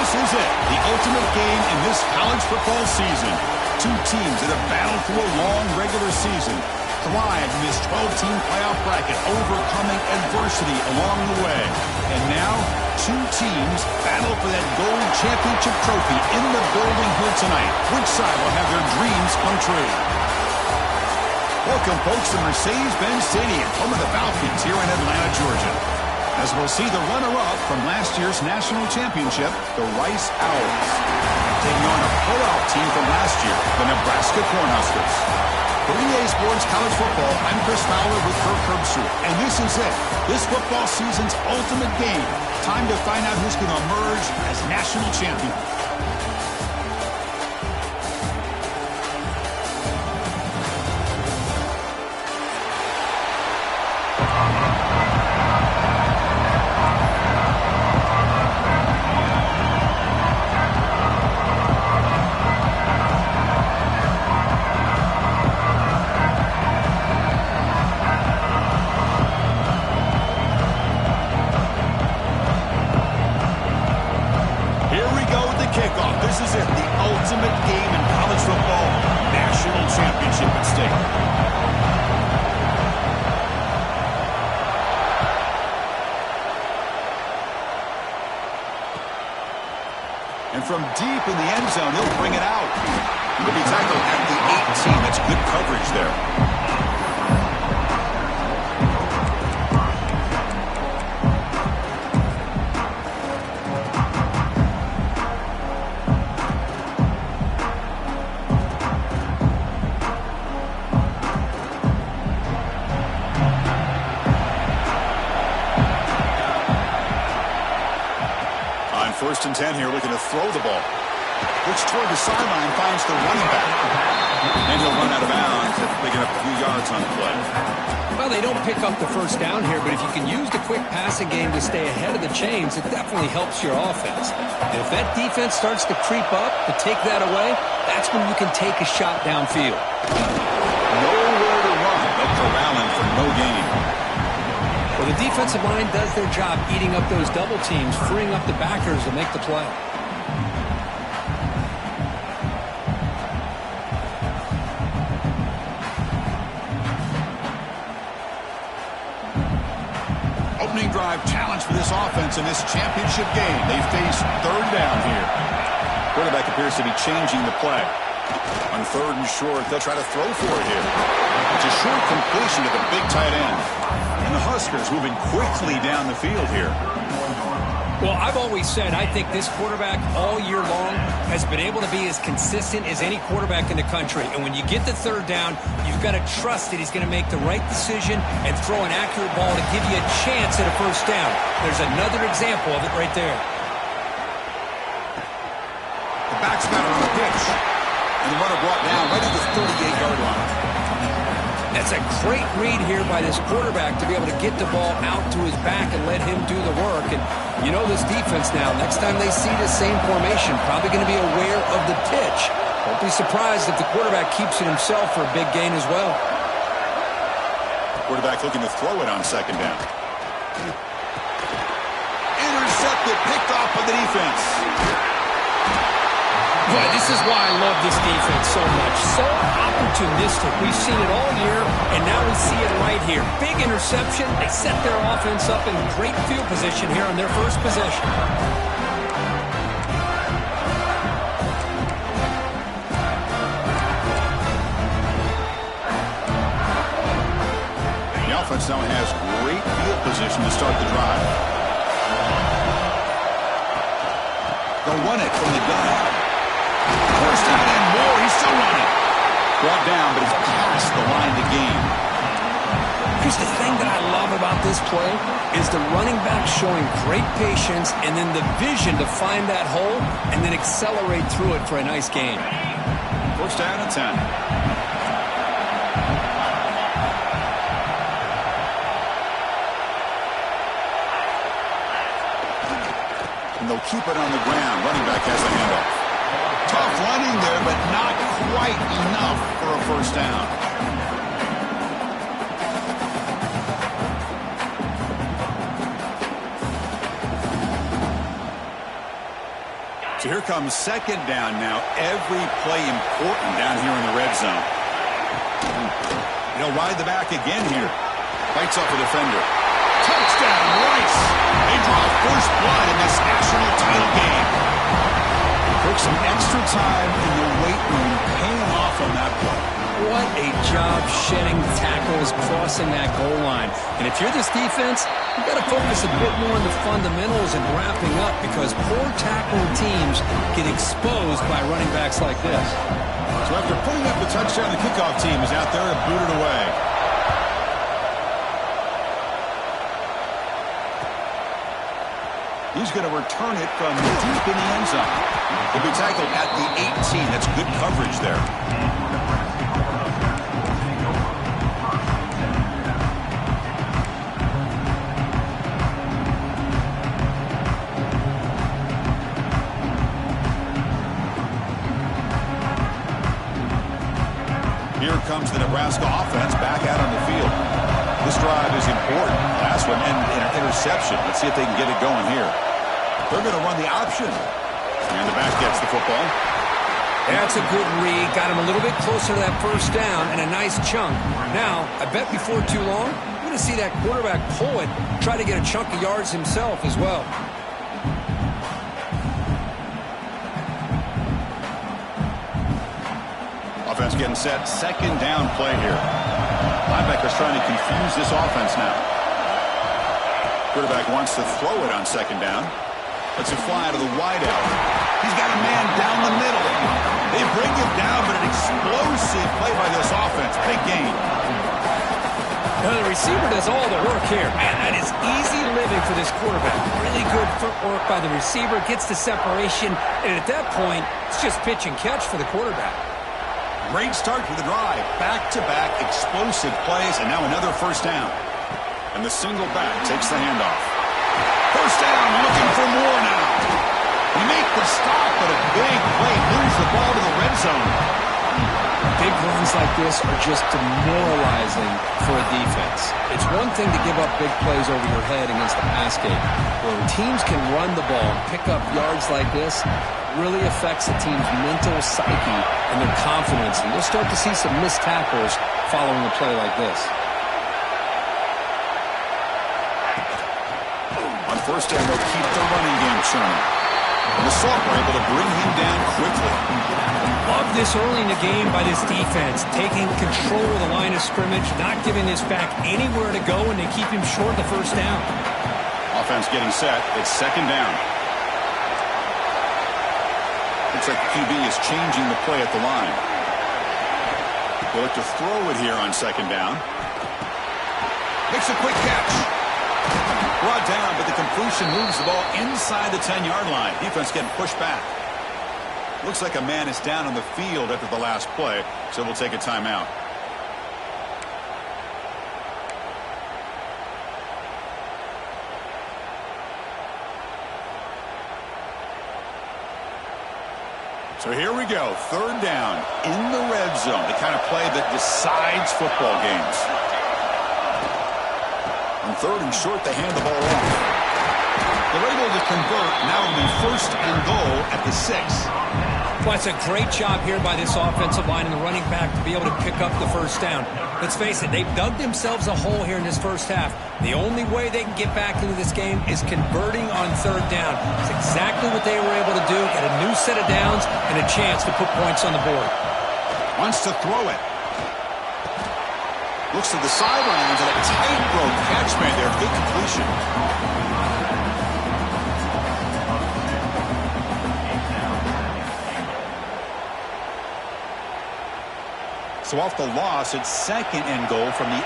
This is it, the ultimate game in this college football season. Two teams that have battled through a long regular season, thrived in this 12-team playoff bracket, overcoming adversity along the way. And now, two teams battle for that gold championship trophy in the building here tonight. Which side will have their dreams come true? Welcome, folks, to Mercedes-Benz Stadium, home of the Falcons here in Atlanta, Georgia. As we'll see the runner-up from last year's national championship, the Rice Owls, taking on a playoff team from last year, the Nebraska Cornhuskers. For EA Sports College Football, I'm Chris Fowler with Kirk Herbstreit, and this is it, this football season's ultimate game. Time to find out who's going to emerge as national champion. This is it, the ultimate game in college football, national championship at stake. And from deep in the end zone, he'll bring it out. He'll be tackled at the 18. That's good coverage there. First and 10 here, looking to throw the ball. Which toward the sideline finds the running back. And he'll run out of bounds, picking up a few yards on the play. Well, they don't pick up the first down here, but if you can use the quick passing game to stay ahead of the chains, it definitely helps your offense. And if that defense starts to creep up, to take that away, that's when you can take a shot downfield. Nowhere to run. They'll corral him for no gain. Well, the defensive line does their job eating up those double teams, freeing up the backers to make the play. Opening drive challenge for this offense in this championship game. They face third down here. Quarterback appears to be changing the play. On third and short, they'll try to throw for it here. It's a short completion to the big tight end. And the Huskers moving quickly down the field here. Well, I've always said I think this quarterback all year long has been able to be as consistent as any quarterback in the country. And when you get the third down, you've got to trust that he's going to make the right decision and throw an accurate ball to give you a chance at a first down. There's another example of it right there. The back's got it on the pitch. And the runner brought down right at the 38-yard line. That's a great read here by this quarterback to be able to get the ball out to his back and let him do the work. And you know this defense now, next time they see the same formation, probably going to be aware of the pitch. Won't be surprised if the quarterback keeps it himself for a big gain as well. Quarterback looking to throw it on second down. Intercepted, picked off by the defense. Boy, this is why I love this defense so much. So opportunistic. We've seen it all year, and now we see it right here. Big interception. They set their offense up in great field position here on their first possession. The offense now has great field position to start the drive. They'll run it from the gun. First down and more. He's still running. Brought down, but it's past the line to gain. Here's the thing that I love about this play is the running back showing great patience and then the vision to find that hole and then accelerate through it for a nice gain. First down and 10. And they'll keep it on the ground. Running back has the handoff. Tough running there, but not quite enough for a first down. So here comes second down now. Every play important down here in the red zone. He'll ride the back again here. Fights off a defender. Touchdown, Rice. They draw first blood in this national title game. Took some extra time in the weight room, paying off on that play. What a job shedding tackles, crossing that goal line. And if you're this defense, you've got to focus a bit more on the fundamentals and wrapping up, because poor tackling teams get exposed by running backs like this. So after putting up the touchdown, the kickoff team is out there to boot it away. He's going to return it from deep in the end zone. He'll be tackled at the 18. That's good coverage there. Here comes the Nebraska offense back out on the field. This drive is important. Last one and an interception. Let's see if they can get it going here. They're going to run the option. And the back gets the football. That's a good read. Got him a little bit closer to that first down and a nice chunk. Now, I bet before too long, we're going to see that quarterback pull it, try to get a chunk of yards himself as well. Offense getting set. Second down play here. Linebacker's trying to confuse this offense now. Quarterback wants to throw it on second down. Lets it fly to the wideout. He's got a man down the middle. They bring him down, but an explosive play by this offense. Big gain. Now the receiver does all the work here. Man, that is easy living for this quarterback. Really good footwork by the receiver. Gets the separation. And at that point, it's just pitch and catch for the quarterback. Great start for the drive. Back-to-back explosive plays, and now another first down. And the single back takes the handoff. First down, looking for more now. We make the stop, but a big play moves the ball to the red zone. Big runs like this are just demoralizing for a defense. It's one thing to give up big plays over your head against the pass game. When teams can run the ball and pick up yards like this, really affects the team's mental psyche and their confidence. And you'll start to see some missed tackles following a play like this. On first down, they'll keep the running game churning. And the Salt were able to bring him down quickly. Love this early in the game by this defense, taking control of the line of scrimmage, not giving this back anywhere to go, and they keep him short of the first down. Offense getting set. It's second down. Looks like the QB is changing the play at the line. They'll look to throw it here on second down. Makes a quick catch. Brought down, but the completion moves the ball inside the 10-yard line. Defense getting pushed back. Looks like a man is down on the field after the last play, so we'll take a timeout. So here we go, third down in the red zone, the kind of play that decides football games. On third and short, they hand the ball off. They're able to convert, now only first and goal at the 6. Well, it's a great job here by this offensive line and the running back to be able to pick up the first down. Let's face it, they've dug themselves a hole here in this first half. The only way they can get back into this game is converting on third down. It's exactly what they were able to do, get a new set of downs and a chance to put points on the board. Wants to throw it. Looks to the sidelines and a tightrope catch made there. Good completion. So off the loss, it's second and goal from the 8.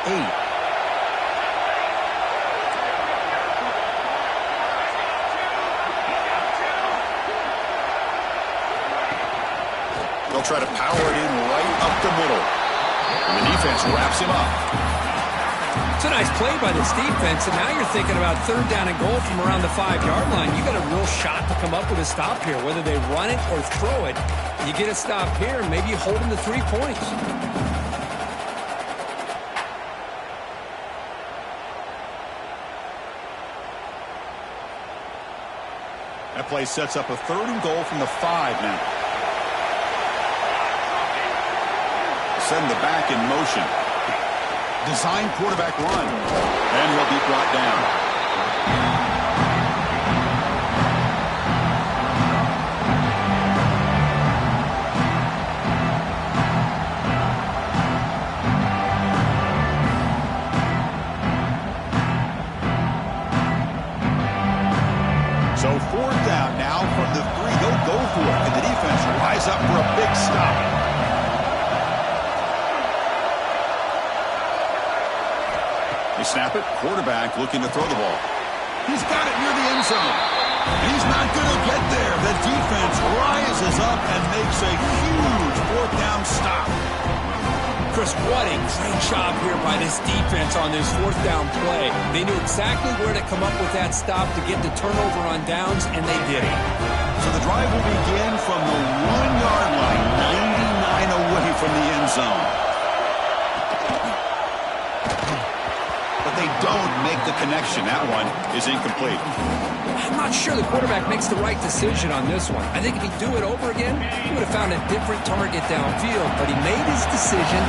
They'll try to power it in right up the middle. And the defense wraps him up. It's a nice play by this defense, and now you're thinking about third down and goal from around the 5-yard line. You got a real shot to come up with a stop here, whether they run it or throw it. You get a stop here, and maybe you hold them to 3 points. That play sets up a 3rd and goal from the 5 now. Send the back in motion. Design quarterback run. And he'll be brought down. So 4th down now from the 3. They'll go for it. And the defense rise up for a big stop. They snap it. Quarterback looking to throw the ball. He's got it near the end zone. He's not going to get there. The defense rises up and makes a huge 4th down stop. Chris, what a great job here by this defense on this 4th down play. They knew exactly where to come up with that stop to get the turnover on downs, and they did it. So the drive will begin from the 1-yard line, 99 away from the end zone. But they don't make the connection. That one is incomplete. I'm not sure the quarterback makes the right decision on this one. I think if he'd do it over again, he would have found a different target downfield. But he made his decision.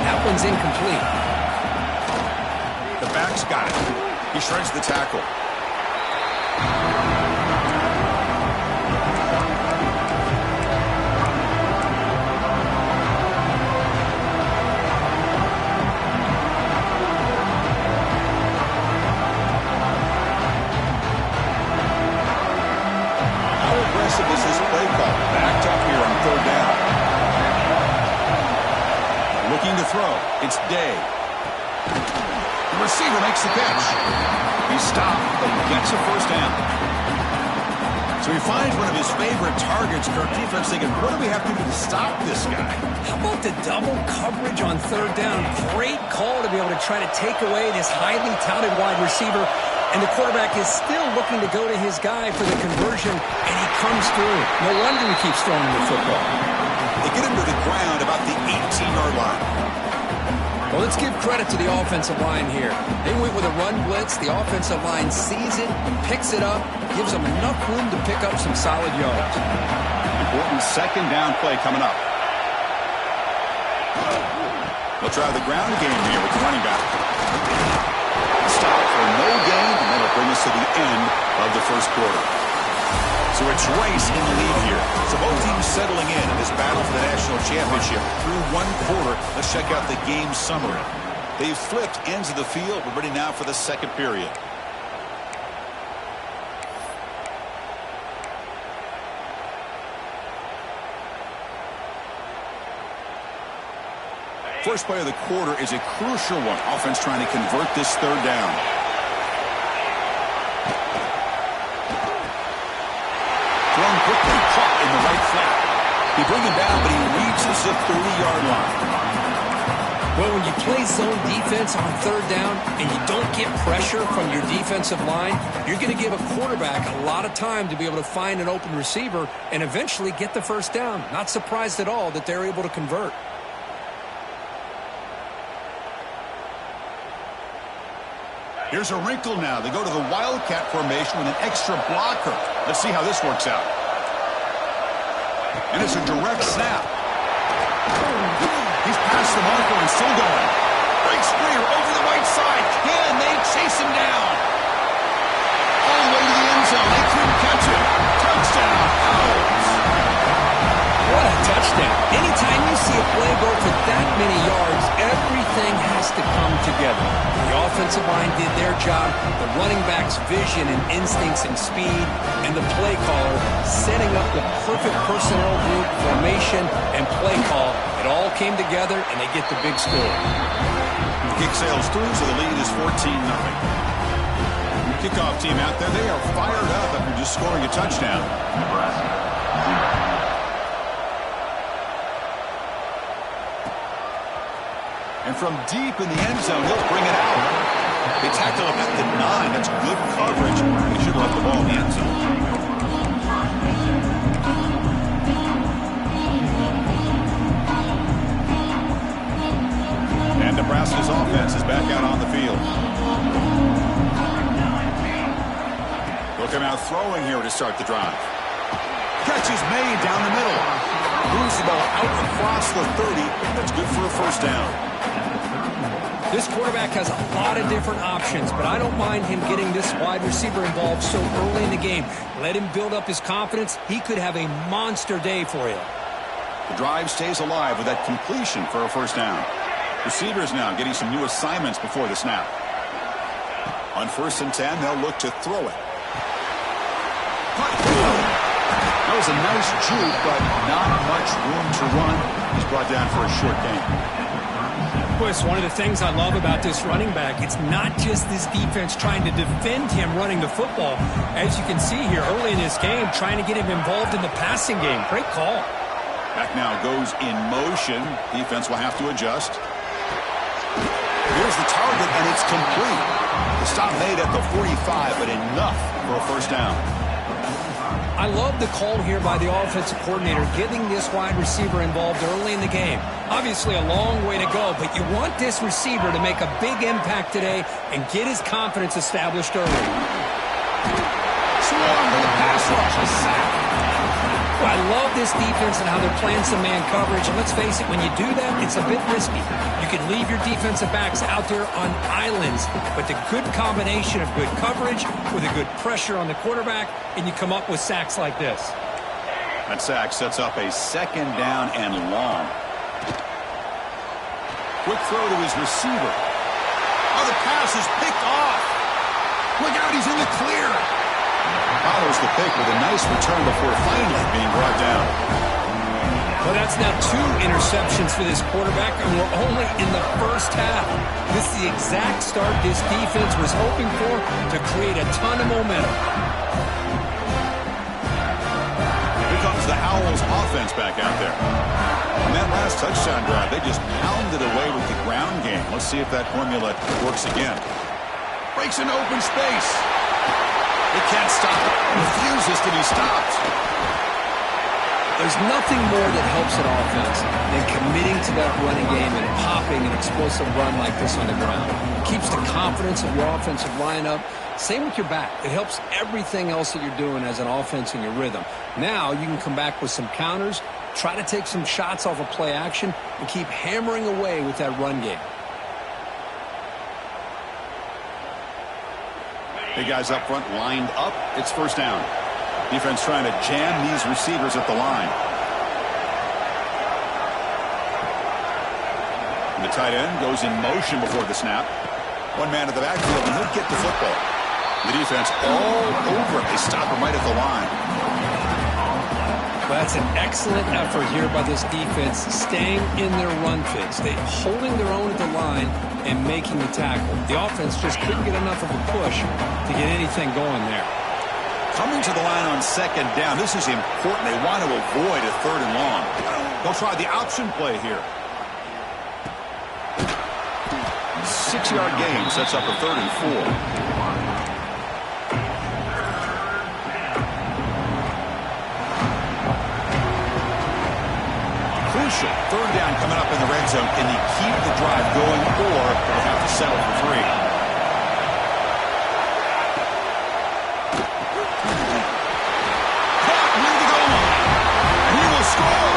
That one's incomplete. The back's got it. He shreds the tackle. Is this play call backed up here on 3rd down? Looking to throw. It's Day. The receiver makes the catch. He's stopped, but he gets a 1st down. So he finds one of his favorite targets. Kirk defense thinking, what do we have to do to stop this guy? How about the double coverage on 3rd down? Great call to be able to try to take away this highly touted wide receiver. And the quarterback is still looking to go to his guy for the conversion, and he comes through. No wonder he keeps throwing the football. They get him to the ground about the 18-yard line. Well, let's give credit to the offensive line here. They went with a run blitz. The offensive line sees it, picks it up, gives them enough room to pick up some solid yards. Important 2nd down play coming up. They'll try the ground game here with the running back. Stop for no gain, and that'll bring us to the end of the 1st quarter. So it's Rice in the lead here. So both teams settling in this battle for the national championship through 1 quarter. Let's check out the game summary. They've flipped ends of the field. We're ready now for the 2nd period. First play of the quarter is a crucial one. Offense trying to convert this 3rd down. Thrown quickly, caught in the right flat. They bring him down, but he reaches the 30-yard line. Well, when you play zone defense on 3rd down and you don't get pressure from your defensive line, you're going to give a quarterback a lot of time to be able to find an open receiver and eventually get the 1st down. Not surprised at all that they're able to convert. Here's a wrinkle now. They go to the Wildcat formation with an extra blocker. Let's see how this works out. And it's a direct snap. He's past the marker and still going. Breaks free over the right side. Can they chase him down? All the way to the end zone. They couldn't catch him. Touchdown. Owls. What a touchdown. Anytime you see a play go for that many yards, everything has to come together. The offensive line did their job, the running back's vision and instincts and speed, and the play caller setting up the perfect personnel group, formation, and play call. It all came together, and they get the big score. The kick sails through, so the lead is 14-0. Kickoff team out there, they are fired up after just scoring a touchdown. Nebraska. And from deep in the end zone, he'll bring it out. They tackle him at the 9. That's good coverage. They should have left the ball in the end zone. And Nebraska's offense is back out on the field. They'll come now throwing here to start the drive. Catch is made down the middle. Moves the ball out across the 30. That's good for a first down. This quarterback has a lot of different options, but I don't mind him getting this wide receiver involved so early in the game. Let him build up his confidence. He could have a monster day for you. The drive stays alive with that completion for a first down. Receivers now getting some new assignments before the snap. On 1st and 10, they'll look to throw it. That was a nice juke, but not much room to run. He's brought down for a short gain. It's one of the things I love about this running back. It's not just this defense trying to defend him running the football. As you can see here early in this game, trying to get him involved in the passing game. Great call. Back now goes in motion. Defense will have to adjust. Here's the target, and it's complete. The stop made at the 45, but enough for a first down. I love the call here by the offensive coordinator, getting this wide receiver involved early in the game. Obviously a long way to go, but you want this receiver to make a big impact today and get his confidence established early. Swarm to the pass rush, a sack. Well, I love this defense and how they're playing some man coverage. And let's face it, when you do that, it's a bit risky. You can leave your defensive backs out there on islands, but the good combination of good coverage with a good pressure on the quarterback, and you come up with sacks like this. That sack sets up a second down and long. Quick throw to his receiver. Oh, the pass is picked off. Look out, he's in the clear. Follows the pick with a nice return before finally being brought down. Well, that's now 2 interceptions for this quarterback, and we're only in the first half. This is the exact start this defense was hoping for to create a ton of momentum. Here comes the Owls offense back out there. On that last touchdown drive, they just pounded away with the ground game. Let's see if that formula works again. Breaks into open space. He can't stop it. Refuses to be stopped. There's nothing more that helps an offense than committing to that running game and popping an explosive run like this on the ground. It keeps the confidence of your offensive lineup. Same with your back. It helps everything else that you're doing as an offense in your rhythm. Now you can come back with some counters, try to take some shots off of play action, and keep hammering away with that run game. Big guys up front lined up. It's first down. Defense trying to jam these receivers at the line. And the tight end goes in motion before the snap. One man at the backfield, and he'll get the football. The defense all over it. They stop him right at the line. Well, that's an excellent effort here by this defense, staying in their run fits. They're holding their own at the line and making the tackle. The offense just couldn't get enough of a push to get anything going there. Coming to the line on second down, this is important. They want to avoid a 3rd and long. They'll try the option play here. 6-yard gain sets up a 3rd and 4. Crucial 3rd down coming up in the red zone. Can they keep the drive going, or they'll have to settle for 3? Caught near the goal line, and he will score.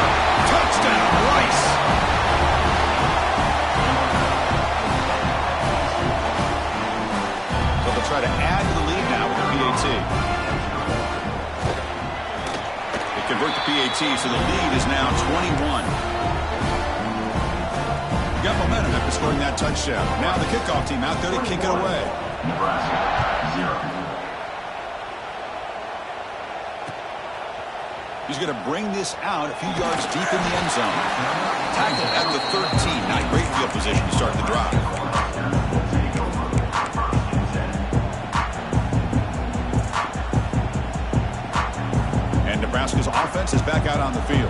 Touchdown, Rice. But they'll try to add to the lead now with the PAT. Convert the PAT, so the lead is now 21. Got momentum after scoring that touchdown. Now the kickoff team out there to kick it away. Nebraska 0. He's going to bring this out a few yards deep in the end zone. Tackled at the 13. Not great field position to start the drive. Nebraska's offense is back out on the field.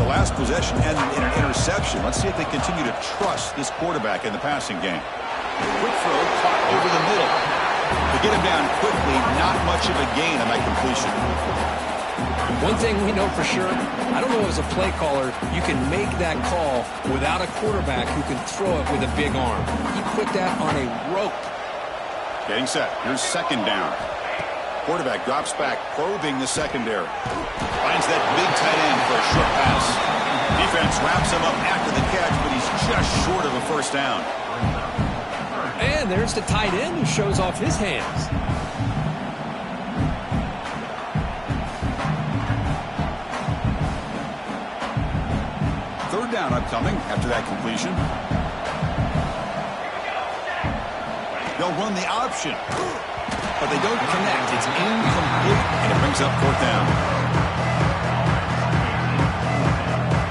The last possession ended in an interception. Let's see if they continue to trust this quarterback in the passing game. Quick throw caught over the middle. To get him down quickly, not much of a gain on that completion. One thing we know for sure, I don't know as a play caller, you can make that call without a quarterback who can throw it with a big arm. He put that on a rope. Getting set. Here's second down. Quarterback drops back, probing the secondary. Finds that big tight end for a short pass. Defense wraps him up after the catch, but he's just short of a first down. And there's the tight end who shows off his hands. Third down upcoming after that completion. They'll run the option, but they don't connect. It's incomplete, and it brings up fourth down.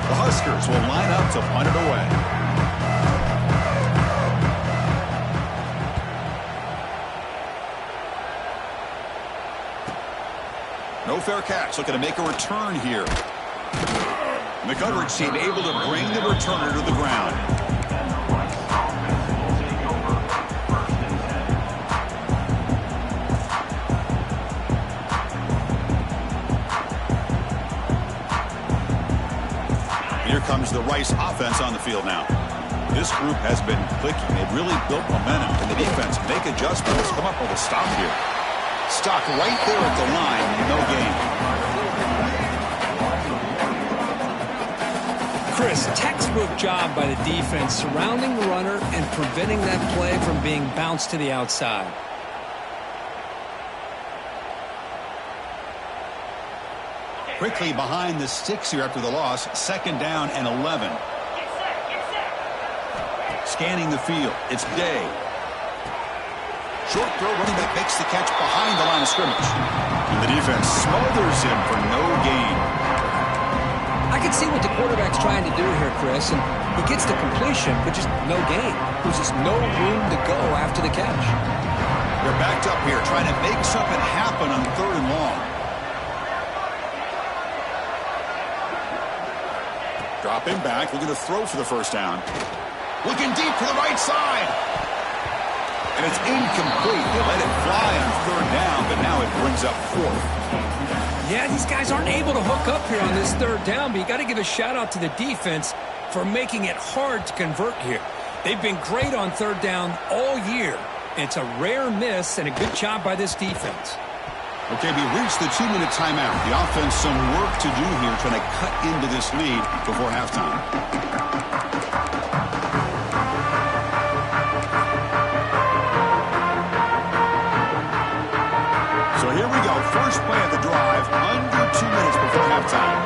The Huskers will line up to punt it away. No fair catch. Looking to make a return here. The coverage team able to bring the returner to the ground. Here comes the Rice offense on the field now. This group has been clicking. They've really built momentum. Can the defense make adjustments? Come up with a stop here. Stock right there at the line. No gain. Chris, textbook job by the defense surrounding the runner and preventing that play from being bounced to the outside. Quickly behind the sticks here after the loss. Second down and 11. Scanning the field. It's Day. Short throw, running back makes the catch behind the line of scrimmage. And the defense smothers him for no gain. I can see what the quarterback's trying to do here, Chris, and he gets the completion, but just no gain. There's just no room to go after the catch. They're backed up here, trying to make something happen on third and long. Dropping back, looking to throw for the first down. Looking deep to the right side. And it's incomplete. They let it fly on third down, but now it brings up fourth. Yeah, these guys aren't able to hook up here on this third down, but you got to give a shout-out to the defense for making it hard to convert here. They've been great on third down all year. It's a rare miss and a good job by this defense. Okay, we reached the 2-minute timeout. The offense some work to do here, trying to cut into this lead before halftime. So here we go. First play of the drive, under 2 minutes before halftime.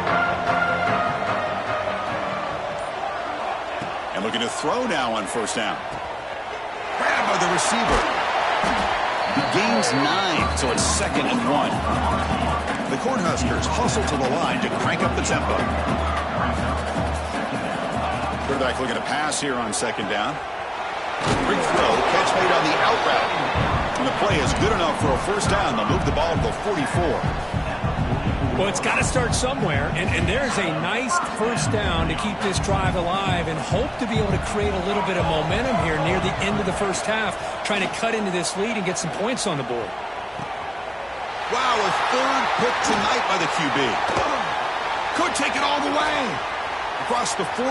And looking to throw now on first down. Grabbed by the receiver. He gains 9, so it's 2nd and 1. The Cornhuskers hustle to the line to crank up the tempo. Quarterback looking to pass here on second down. Quick throw, catch made on the out route. And the play is good enough for a first down. They'll move the ball to the 44. Well, it's got to start somewhere, and there's a nice first down to keep this drive alive and hope to be able to create a little bit of momentum here near the end of the first half, trying to cut into this lead and get some points on the board. Wow, a third pick tonight by the QB. Could take it all the way. Across the 40.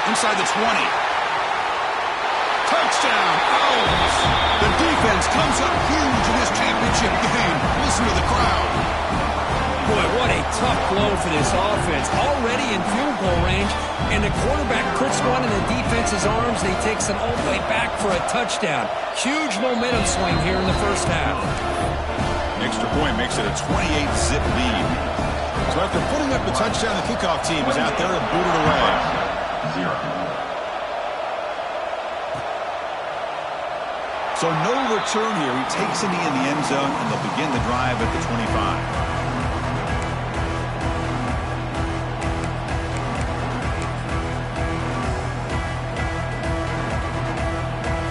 Inside the 20. Touchdown. Owls. The defense comes up huge in this championship game. Listen to the crowd. Boy, what a tough blow for this offense. Already in field goal range, and the quarterback puts one in the defense's arms, and he takes it all the way back for a touchdown. Huge momentum swing here in the first half. Extra point makes it a 28-zip lead. So after putting up the touchdown, the kickoff team is out there to boot it away. 0. So no return here. He takes it in the end zone, and they'll begin the drive at the 25.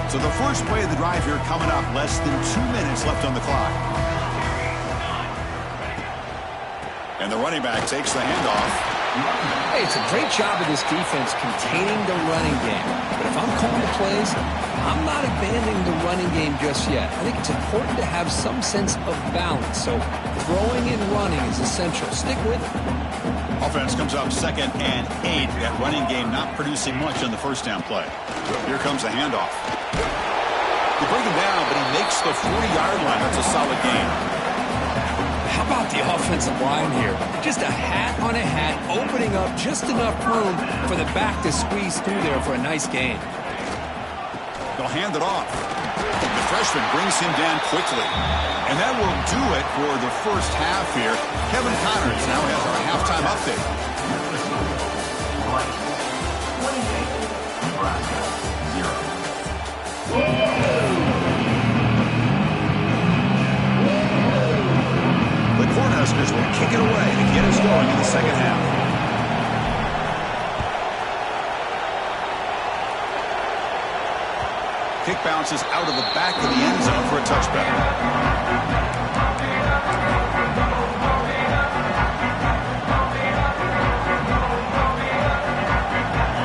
So the first play of the drive here coming up. Less than 2 minutes left on the clock. And the running back takes the handoff. Hey, it's a great job of this defense containing the running game. But if I'm calling the plays, I'm not abandoning the running game just yet. I think it's important to have some sense of balance. So throwing and running is essential. Stick with it. Offense comes up 2nd and 8. That running game not producing much on the first down play. Here comes the handoff. They bring him down, but he makes the 40-yard line. That's a solid gain. How about the offensive line here? Just a hat on a hat, opening up just enough room for the back to squeeze through there for a nice gain. They'll hand it off. The freshman brings him down quickly. And that will do it for the first half here. Kevin Connors now has our halftime update. 28, Nebraska, 0. The Cornhuskers will kick it away to get us going in the second half. Kick bounces out of the back of the end zone for a touchback.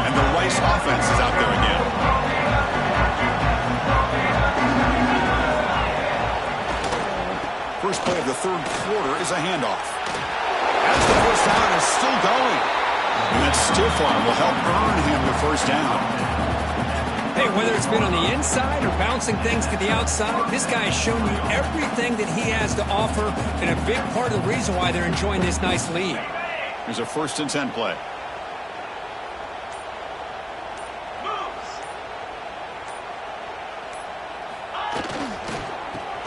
And the Rice offense is out there again. First play of the third quarter is a handoff. As the first down is still going. And that stiff arm will help earn him the first down. Hey, whether it's been on the inside or bouncing things to the outside, this guy has shown you everything that he has to offer, and a big part of the reason why they're enjoying this nice lead. Here's a 1st and 10 play.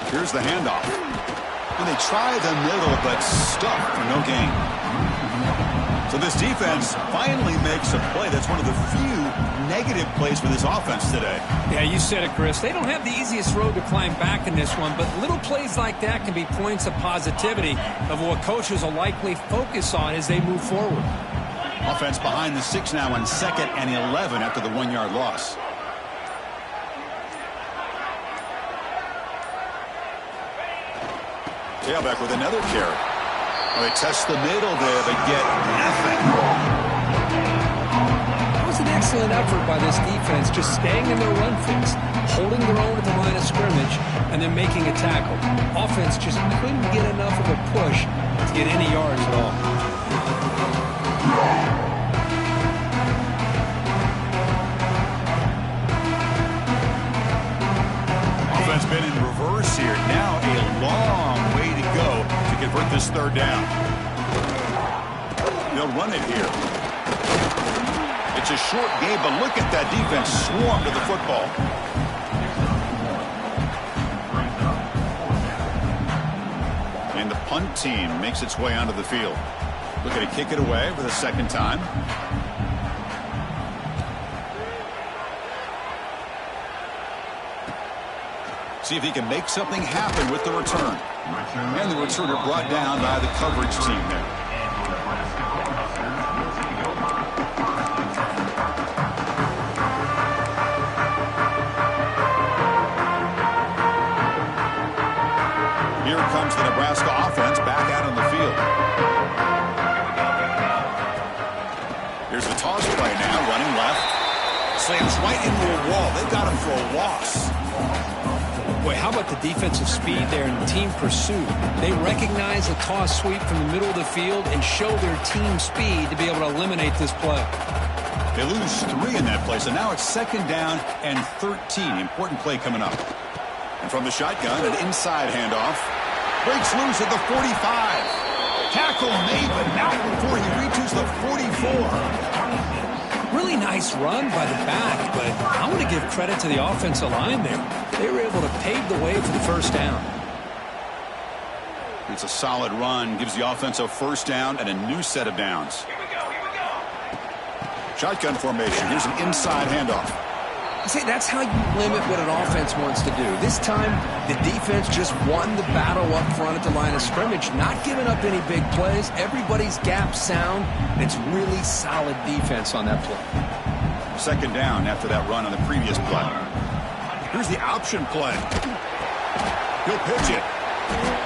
Here's the handoff. And they try the middle, but stuck for no gain. So this defense finally makes a play. That's one of the few negative plays for this offense today. Yeah, you said it, Chris. They don't have the easiest road to climb back in this one, but little plays like that can be points of positivity of what coaches will likely focus on as they move forward. Offense behind the 6 now on 2nd and 11 after the 1-yard loss. Tailback with another carry. Well, they test the middle there, but get nothing. It was an excellent effort by this defense, just staying in their run fix, holding their own at the line of scrimmage, and then making a tackle. Offense just couldn't get enough of a push to get any yards at all. Offense been in reverse here. Now a long way to go to convert this third down. They'll run it here. It's a short game, but look at that defense swarm to the football. And the punt team makes its way onto the field. Looking to kick it away for the second time. See if he can make something happen with the return. And the returner brought down by the coverage team there. Here comes the Nebraska offense back out on the field. Here's the toss play now, running left. Slams right into a wall. They've got him for a loss. Boy, how about the defensive speed there and team pursuit? They recognize a toss sweep from the middle of the field and show their team speed to be able to eliminate this play. They lose 3 in that play, so now it's 2nd down and 13. Important play coming up. And from the shotgun, an inside handoff. Breaks loose at the 45. Tackle made, but not before he reaches the 44. Really nice run by the back, but I want to give credit to the offensive line there. They were able to pave the way for the first down. It's a solid run, gives the offense a first down and a new set of downs. Here we go. Shotgun formation. Here's an inside handoff. See, that's how you limit what an offense wants to do. This time, the defense just won the battle up front at the line of scrimmage, not giving up any big plays. Everybody's gap sound. It's really solid defense on that play. 2nd down after that run on the previous play. Here's the option play. He'll pitch it.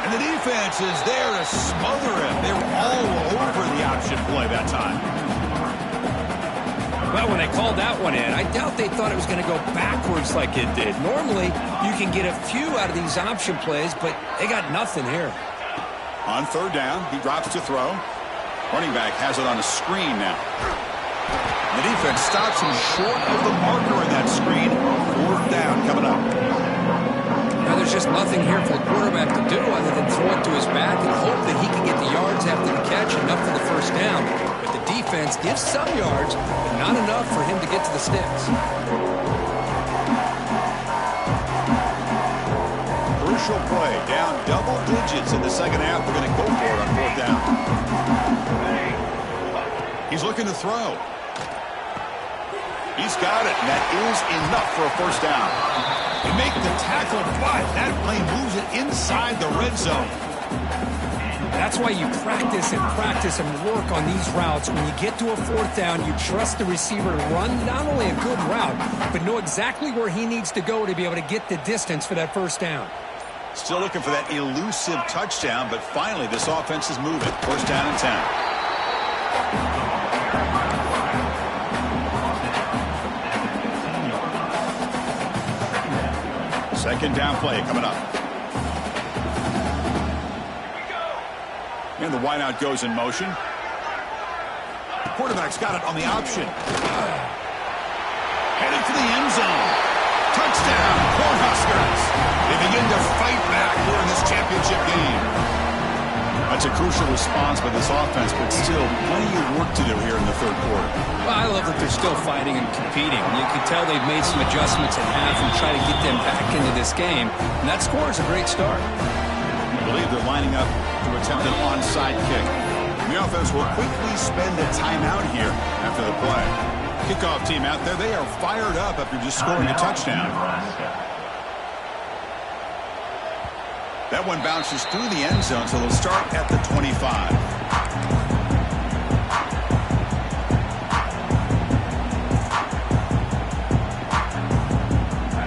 And the defense is there to smother him. They were all over the option play that time. Well, when they called that one in, I doubt they thought it was going to go backwards like it did. Normally, you can get a few out of these option plays, but they got nothing here. On 3rd down, he drops to throw. Running back has it on a screen now. The defense stops him short of the marker in that screen. 4th down coming up. there's just nothing here for the quarterback to do other than throw it to his back and hope that he can get the yards after the catch enough for the first down. But the defense gives some yards, but not enough for him to get to the sticks. Crucial play, down double digits in the second half. We're going to go for it on fourth down. He's looking to throw. He's got it, and that is enough for a first down. They make the tackle, but that play moves it inside the red zone. That's why you practice and work on these routes. When you get to a fourth down, you trust the receiver to run not only a good route, but know exactly where he needs to go to be able to get the distance for that first down. Still looking for that elusive touchdown, but finally this offense is moving. First down and 10. Second down play coming up. And the wideout goes in motion. The quarterback's got it on the option. Headed for the end zone. Touchdown, Cornhuskers. They begin to fight back here in this championship game. That's a crucial response by this offense, but still plenty of work to do here in the third quarter. Well, I love that they're still fighting and competing. You can tell they've made some adjustments at half and try to get them back into this game. And that score is a great start. I believe they're lining up to attempt an onside kick. The offense will quickly spend a timeout here after the play. Kickoff team out there, they are fired up after just scoring a touchdown. That one bounces through the end zone, so they'll start at the 25.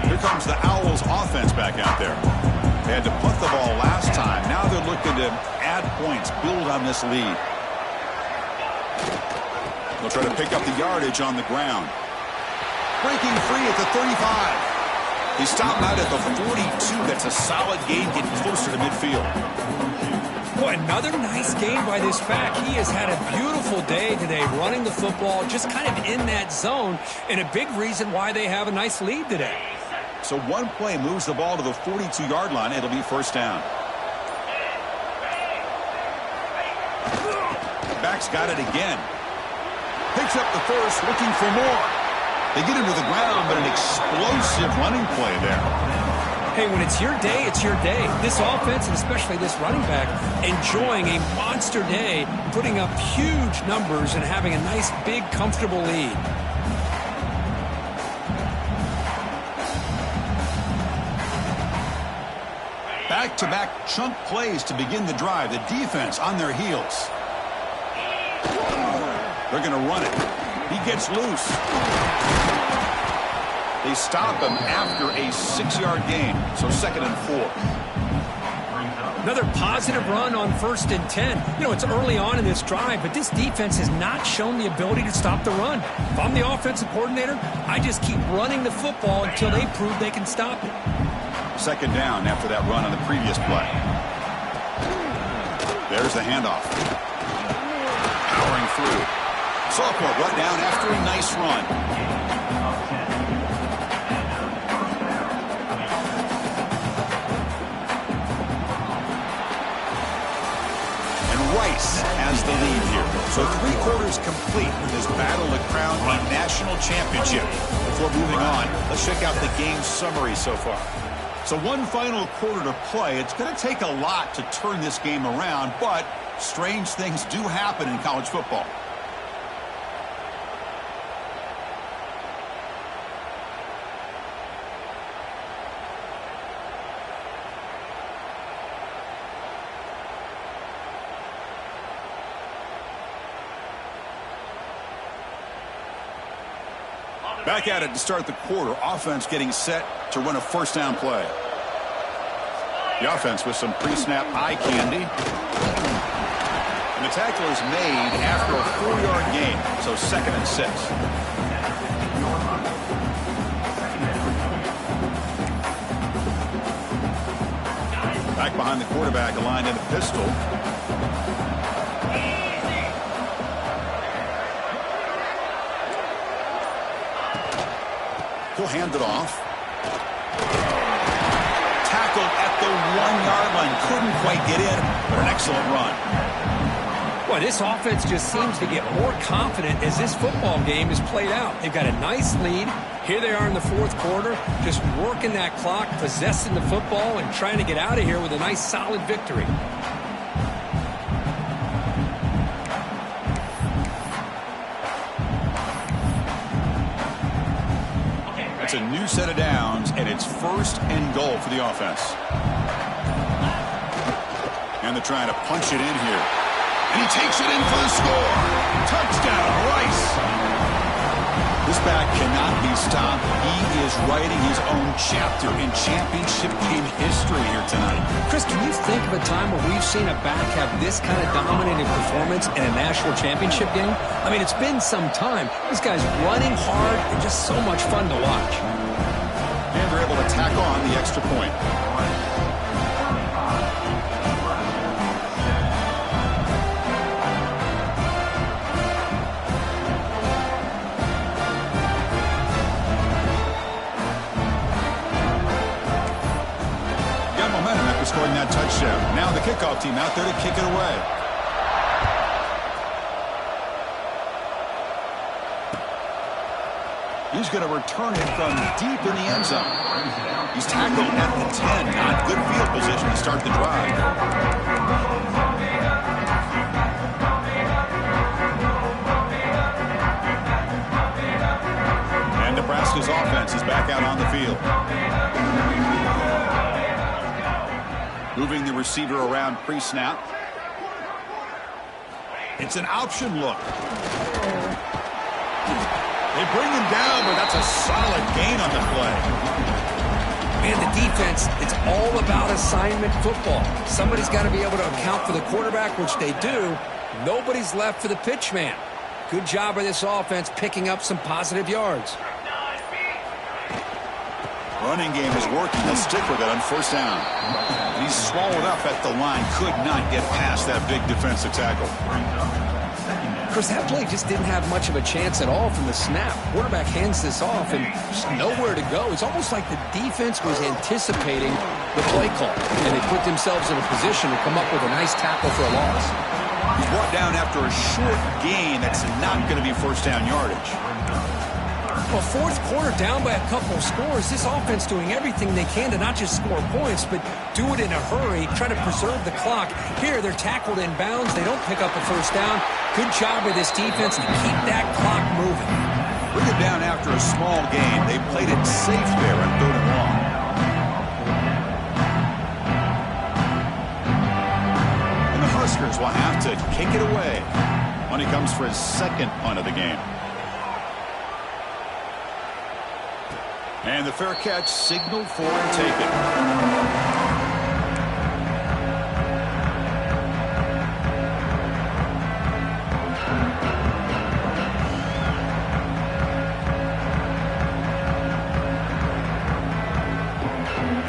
Here comes the Owls offense back out there. They had to punt the ball last time. Now they're looking to add points, build on this lead. They'll try to pick up the yardage on the ground. Breaking free at the 35. He stopped out at the 42. That's a solid gain, getting closer to midfield. Boy, another nice game by this back. He has had a beautiful day today running the football, just kind of in that zone, and a big reason why they have a nice lead today. So one play moves the ball to the 42-yard line. It'll be first down. Back's got it again. Picks up the first, looking for more. They get him to the ground, but an explosive running play there. Hey, when it's your day, it's your day. This offense, and especially this running back, enjoying a monster day, putting up huge numbers and having a nice, big, comfortable lead. Back-to-back chunk plays to begin the drive. The defense on their heels. They're going to run it. He gets loose. They stop him after a 6-yard gain, so 2nd and 4. Another positive run on 1st and 10. You know, it's early on in this drive, but this defense has not shown the ability to stop the run. If I'm the offensive coordinator, I just keep running the football until they prove they can stop it. 2nd down after that run on the previous play. There's the handoff. Powering through. Sophomore brought down after a nice run. And Rice has the lead here. So 3 quarters complete in this battle to crown a national championship. Before moving on, let's check out the game summary so far. So one final quarter to play. It's going to take a lot to turn this game around, but strange things do happen in college football. Back at it to start the quarter. Offense getting set to run a first down play. The offense with some pre-snap eye candy. And the tackle is made after a 4-yard gain. So 2nd and 6. Back behind the quarterback, aligned in a pistol. He'll hand it off. tackled at the 1-yard line. Couldn't quite get in, but an excellent run. Boy, this offense just seems to get more confident as this football game is played out. They've got a nice lead. Here they are in the fourth quarter, just working that clock, possessing the football, and trying to get out of here with a nice, solid victory. It's a new set of downs, and it's 1st and goal for the offense. And they're trying to punch it in here. And he takes it in for the score. Touchdown, Rice. This back cannot be stopped. He is writing his own chapter in championship game history here tonight. Chris, can you think of a time where we've seen a back have this kind of dominating performance in a national championship game? I mean, it's been some time. This guy's running hard and just so much fun to watch. And they're able to tack on the extra point. Scoring that touchdown. Now the kickoff team out there to kick it away. He's going to return it from deep in the end zone. He's tackled at the 10. Not good field position to start the drive. And Nebraska's offense is back out on the field. Moving the receiver around pre-snap. It's an option look. They bring him down, but that's a solid gain on the play. Man, the defense, it's all about assignment football. Somebody's got to be able to account for the quarterback, which they do. Nobody's left for the pitch man. Good job by this offense picking up some positive yards. Running game is working. They'll stick with it on 1st down. And he's swallowed up at the line. Could not get past that big defensive tackle. Chris, that play just didn't have much of a chance at all from the snap. Quarterback hands this off and just nowhere to go. It's almost like the defense was anticipating the play call, and they put themselves in a position to come up with a nice tackle for a loss. He's brought down after a short gain. That's not going to be 1st down yardage. Well, fourth quarter down by a couple of scores. This offense doing everything they can to not just score points, but do it in a hurry, try to preserve the clock. Here, they're tackled in bounds. They don't pick up a 1st down. Good job by this defense to keep that clock moving. Bring it down after a small gain. They played it safe there on 3rd and long. And the Huskers will have to kick it away when he comes for his 2nd punt of the game. And the fair catch signaled for and taken.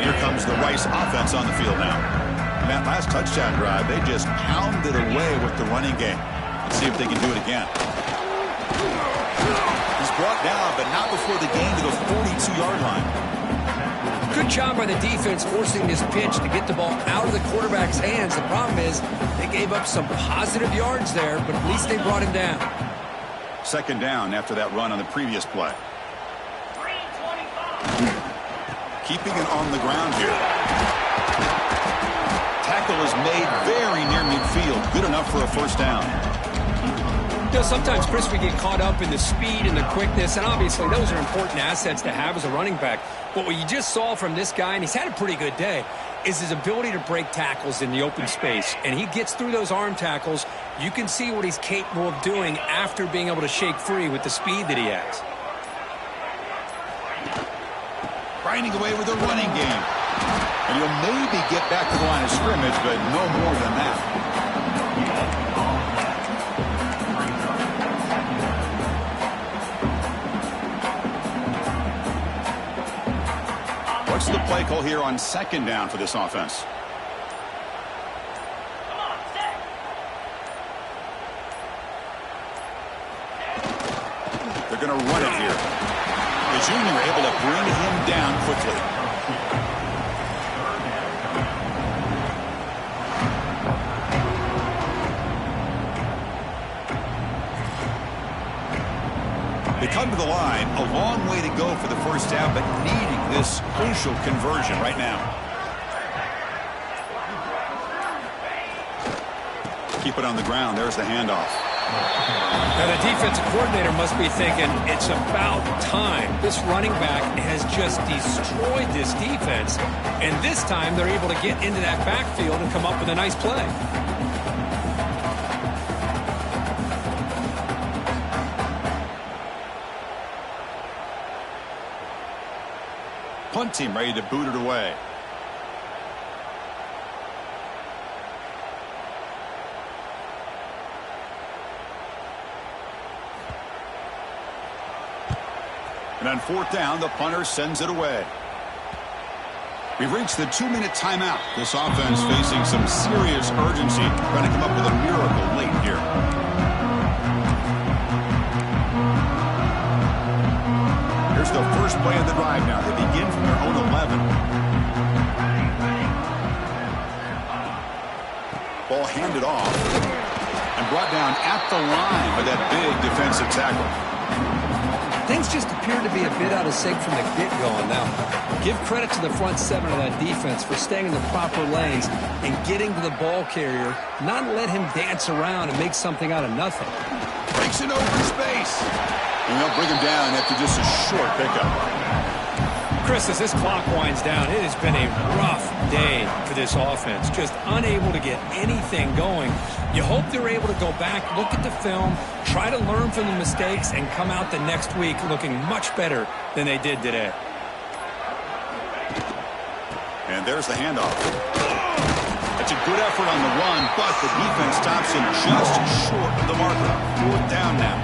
Here comes the Rice offense on the field now. In that last touchdown drive, they just pounded away with the running game. Let's see if they can do it again. Brought down, but not before the gain to the 42-yard line. Good job by the defense forcing this pitch to get the ball out of the quarterback's hands. The problem is they gave up some positive yards there, but at least they brought him down. 2nd down after that run on the previous play. Keeping it on the ground here. Tackle is made very near midfield. Good enough for a 1st down. You know, sometimes, Chris, we get caught up in the speed and the quickness, and obviously those are important assets to have as a running back. But what you just saw from this guy, and he's had a pretty good day, is his ability to break tackles in the open space. And he gets through those arm tackles. You can see what he's capable of doing after being able to shake free with the speed that he has. Grinding away with a running game. And he'll maybe get back to the line of scrimmage, but no more than that. What's the play call here on 2nd down for this offense? They're going to run it here. The junior able to bring him down quickly. come to the line. A long way to go for the first half, but needing this crucial conversion right now. Keep it on the ground. There's the handoff. Now the defensive coordinator must be thinking it's about time. This running back has just destroyed this defense, and this time they're able to get into that backfield and come up with a nice play. Punt team ready to boot it away. And on fourth down, the punter sends it away. We've reached the 2-minute timeout. This offense facing some serious urgency, trying to come up with a miracle late here. Here's the first play of the drive now. They begin from their own 11. Ball handed off and brought down at the line by that big defensive tackle. Things just appear to be a bit out of sync from the get-go. Now, give credit to the front seven of that defense for staying in the proper lanes and getting to the ball carrier, not let him dance around and make something out of nothing. Breaks it over space. And they'll bring him down after just a short pickup. Chris, as this clock winds down, it has been a rough day for this offense. Just unable to get anything going. You hope they're able to go back, look at the film, try to learn from the mistakes, and come out the next week looking much better than they did today. And there's the handoff. That's a good effort on the run, but the defense stops him just short of the marker. 4th down now.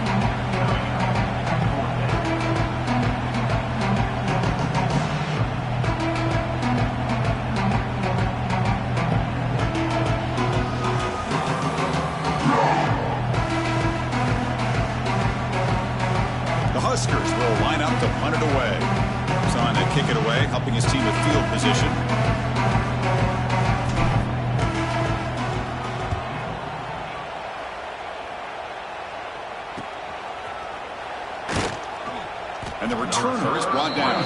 Huskers will line up to punt it away. He's on to kick it away, helping his team with field position. And the returner is brought down.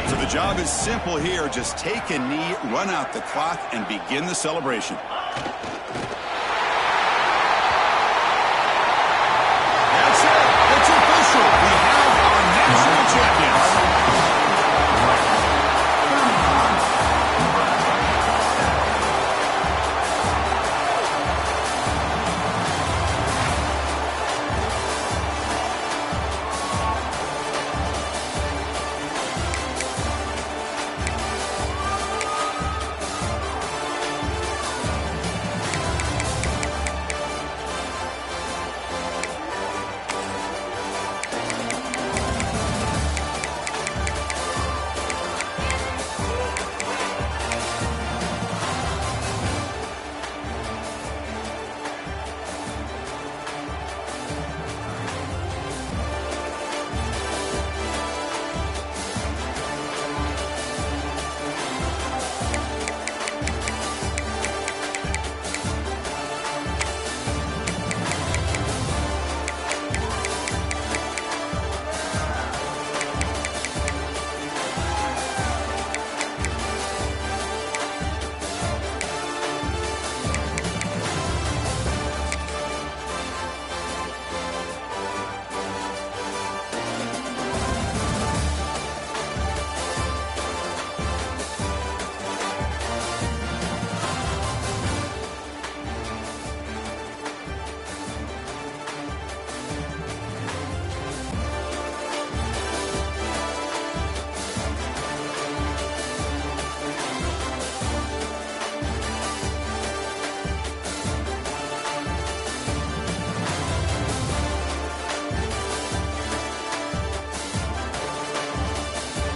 So the job is simple here. Just take a knee, run out the clock, and begin the celebration.